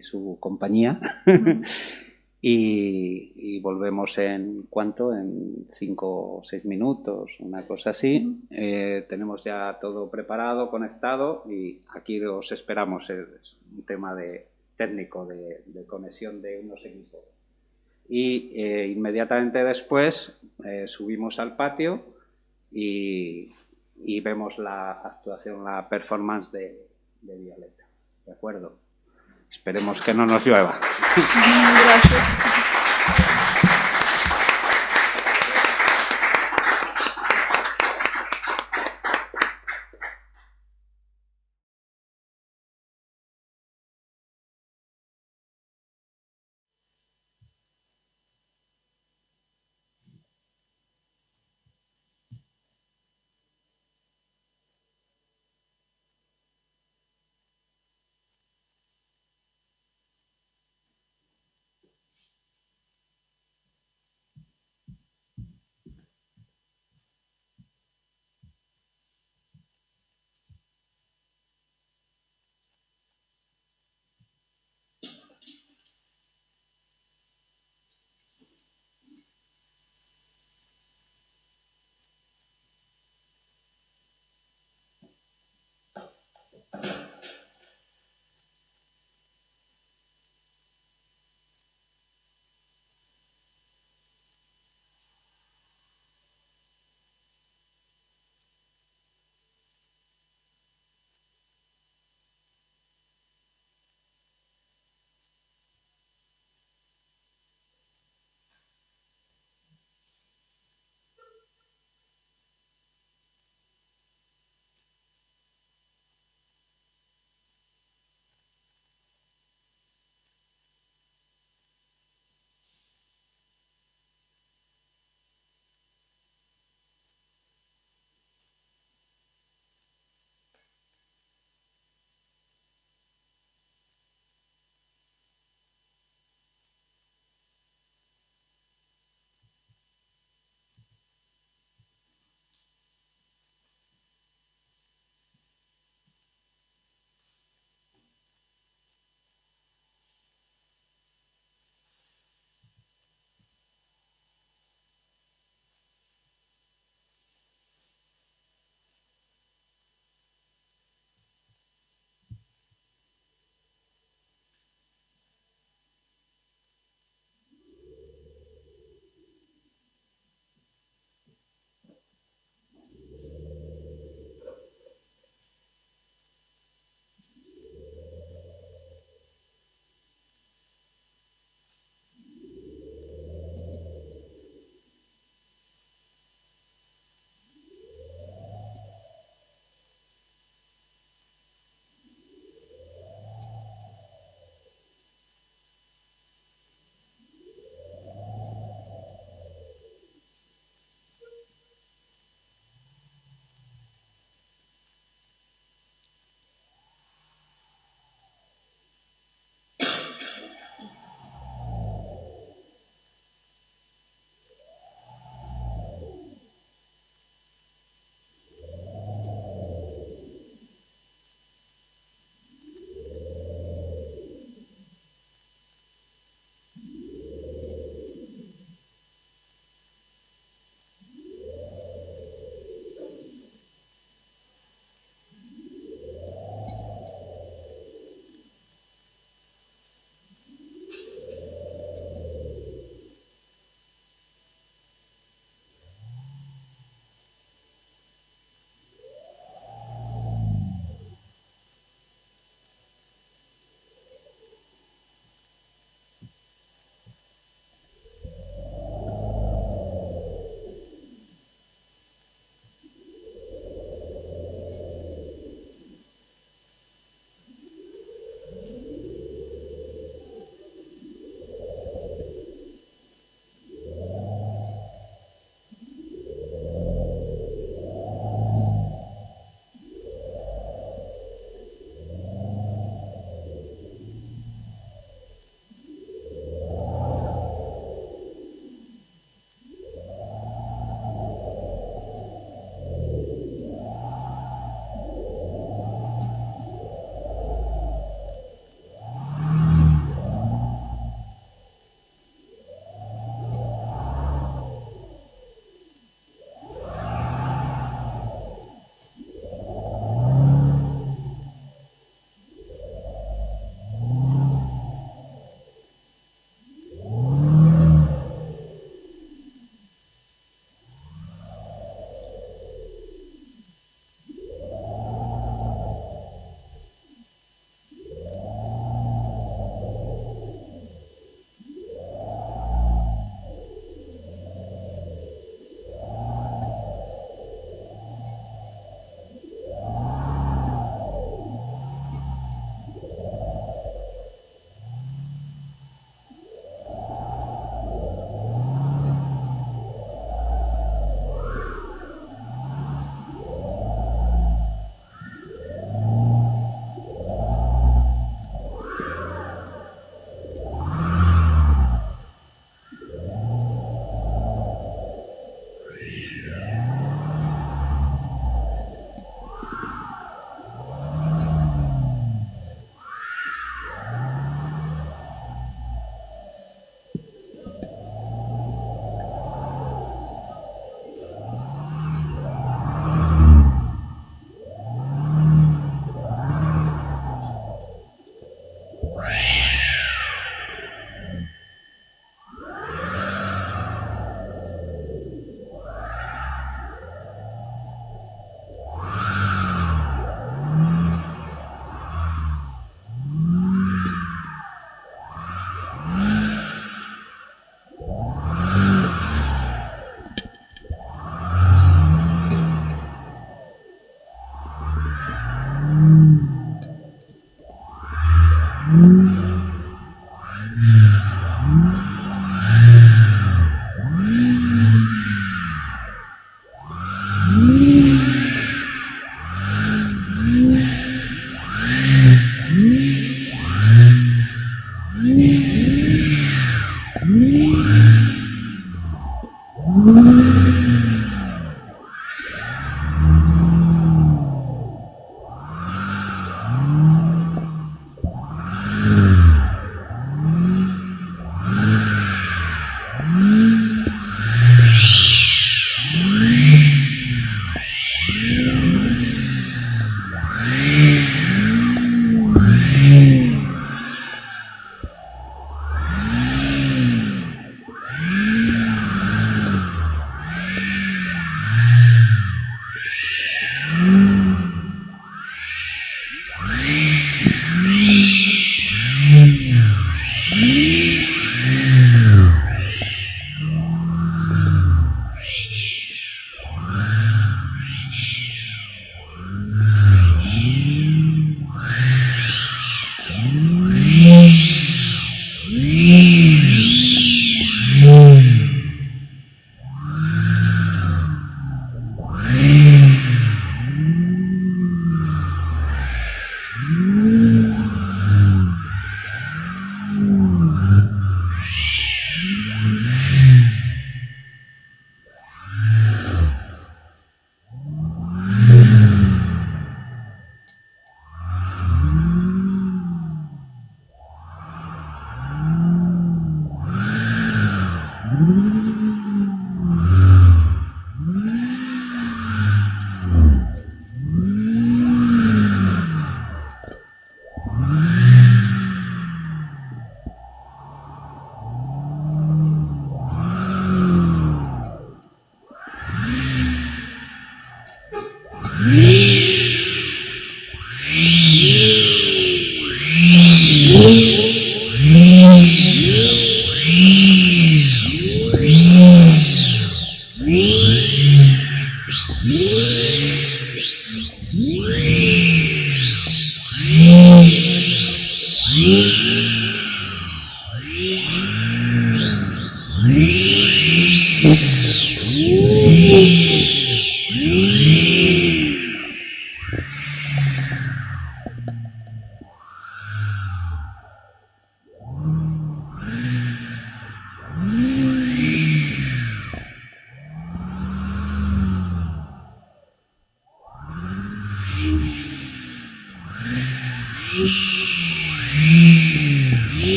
su compañía. Y volvemos en ¿cuánto? En 5 o 6 minutos, una cosa así. Tenemos ya todo preparado, conectado y aquí os esperamos. Es un tema técnico de conexión de unos equipos. Y inmediatamente después subimos al patio y vemos la actuación, la performance de Violeta. ¿De acuerdo? Esperemos que no nos llueva. Gracias.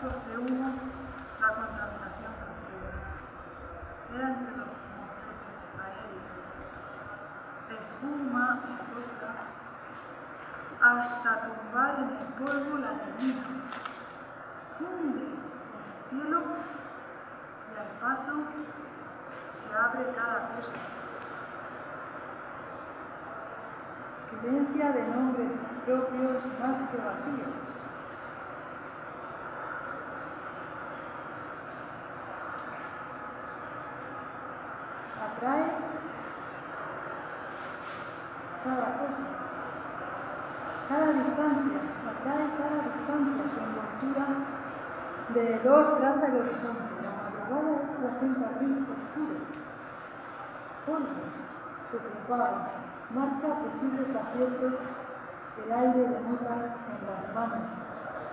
chorrazos de humo, la contaminación procede. Queda entre los motores aéreos. Espuma y sopla hasta tumbar en el polvo la neblina. Funde con el cielo y al paso se abre cada cosa. Creencia de nombres propios más que vacíos. Atrae cada cosa, cada distancia, atrae cada distancia, su envoltura de hedor trata el horizonte. La madrugada es placenta gris oscuro. Polvo se propaga, marca posibles aciertos, el aire de notas en las manos,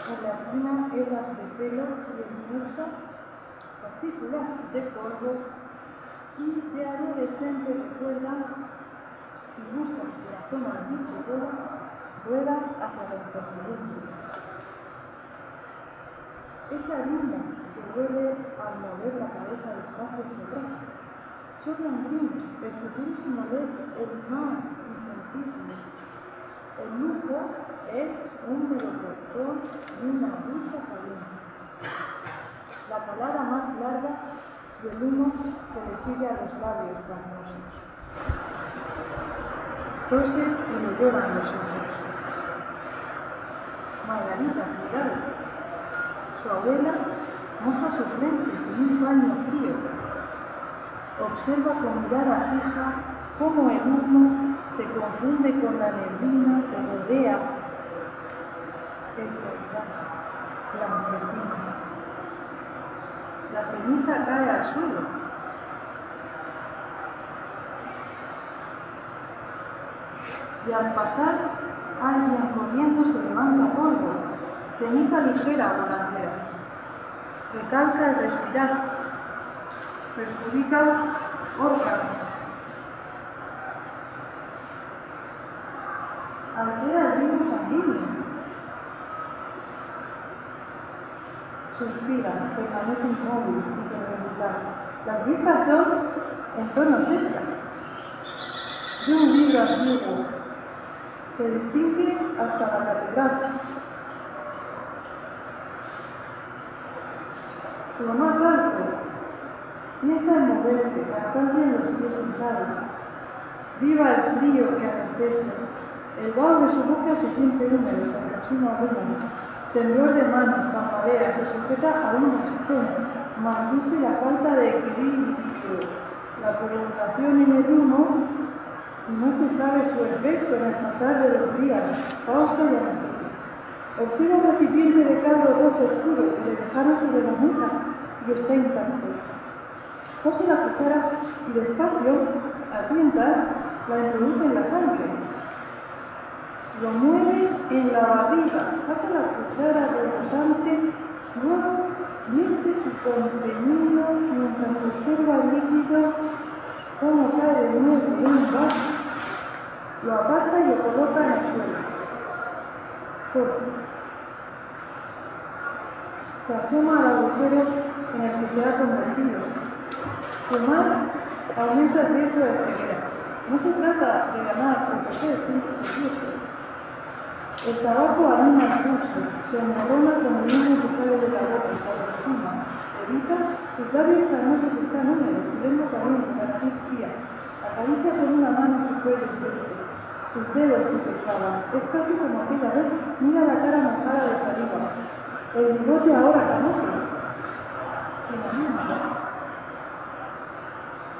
en la esquina hebras de pelo y el musgo, partículas de polvo y de adolescente recuerda, si buscas corazón al dicho rueda hacia la incertidumbre. Echa el humo que huele al mover la cabeza despacio hacia atrás. Sofian Green, el futurísimo LED, el mar insensible. El lujo es un melocotón y una ducha caliente. La palabra más larga y el humo que le sigue a los labios carnosos. Tose y le lloran los ojos. Margarita, cuidado. Su abuela moja su frente con un paño frío. Observa con mirada fija cómo el humo se confunde con la neblina que rodea el paisaje blanquecino. La ceniza cae al suelo. Y al pasar, alguien corriendo se levanta polvo. Ceniza ligera volantea. Recalca el respirar. Perjudica órganos. Altera el ritmo sanguíneo. Suspira, permanece inmóvil y irregular. Las viejas son en tono sepia. De un libro antiguo. Se distingue hasta la catedral. Lo más alto. Piensa en moverse, cansancio en los pies hinchados. Viva el frío que anestesia. El vaho de su boca se siente húmedo, se aproxima al humo. Temblor de manos, tambalea, se sujeta a un bastón. Maldice la falta de equilibrio, la prolongación en el humo, y no se sabe su efecto en el pasar de los días. Pausa y anestesia. Observa un recipiente de caldo rojo oscuro que le dejaron sobre la mesa y está intacto. Coge la cuchara y despacio, a tientas, la introduce en la sangre. Lo mueve en la barriga, saca la cuchara rebosante, luego vierte su contenido mientras observa el líquido cómo cae de nuevo en un vaso, lo aparta y lo coloca en el suelo. Corta. Se asoma al agujero en el que se ha convertido. Fumar aumenta el riesgo de ceguera. No se trata de ganar o perder, siempre. El tabaco anima el pulso, se enmorona con el humo que sale de la boca y se aproxima. Evita, sus labios carnosos están húmedos, su lengua caliente, la nariz fría. Acaricia con una mano su cuello fuerte, sus dedos que se clavan. Es casi como aquella vez, mira la cara mojada de saliva. El bigote ahora canoso.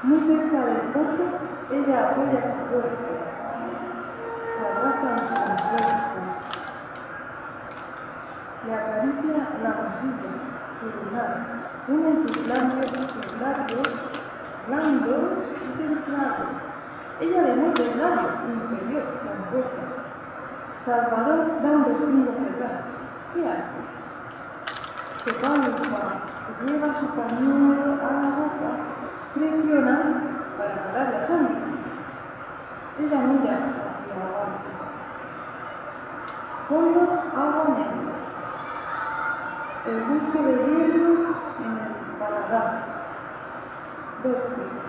Muy cerca del pozo, ella apoya su cuerpo. Se arrastra en su cuerpo. Le acaricia la mejilla, su lunar. Unen sus labios blandos y templados. Ella le muerde el labio inferior con fuerza. Salvador da un respingo detrás. ¿Qué hace? Se palpa, se lleva su pañuelo a la boca, presiona para parar la sangre. Ella mira hacia abajo. Fondo agua negra. el gusto de hierro en el paladar. 12.